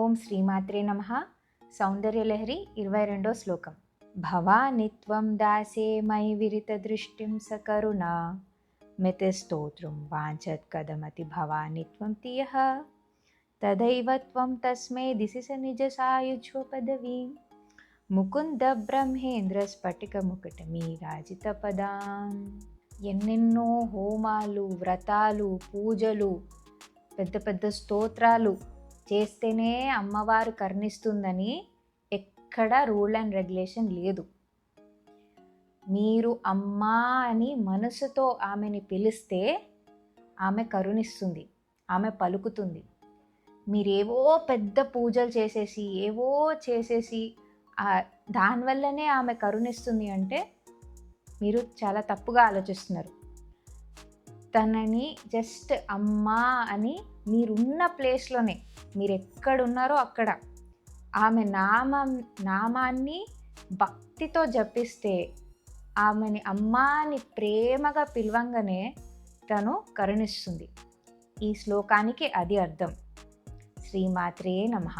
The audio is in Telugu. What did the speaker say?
ఓం శ్రీమాత్రే నమః. సౌందర్యలహరి 22వ శ్లోకం. భవానిత్వం దాసే మయి విరిత దృష్టిం సకరుణా మితస్తోత్రం వాంఛత్ కదమతి భవానిత్వం తియః తదైవ త్వం తస్మై దిశి స నిజ సాయుజ్వ పదవీం ముకుంద బ్రహ్మేంద్ర స్ఫటిక ముకుట మీరాజిత పదాం. ఎన్నెన్నో హోమాలు, వ్రతాలు, పూజలు, పెద్ద పెద్ద స్తోత్రాలు చేస్తేనే అమ్మవారు కరుణిస్తుందని ఎక్కడ రూల్ అండ్ రెగ్యులేషన్ లేదు. మీరు అమ్మా అని మనసుతో ఆమెని పిలిస్తే ఆమె కరుణిస్తుంది, ఆమె పలుకుతుంది. మీరేవో పెద్ద పూజలు చేసేసి ఏవో చేసేసి దానివల్లనే ఆమె కరుణిస్తుంది అంటే మీరు చాలా తప్పుగా ఆలోచిస్తున్నారు. తనని జస్ట్ అమ్మా అని మీరున్న ప్లేస్లోనే, మీరు ఎక్కడున్నారో అక్కడ ఆమె నామాన్ని భక్తితో జపిస్తే, ఆమెని అమ్మా అని ప్రేమగా పిలవంగానే తను కరుణిస్తుంది. ఈ శ్లోకానికి అది అర్థం. శ్రీమాత్రే నమః.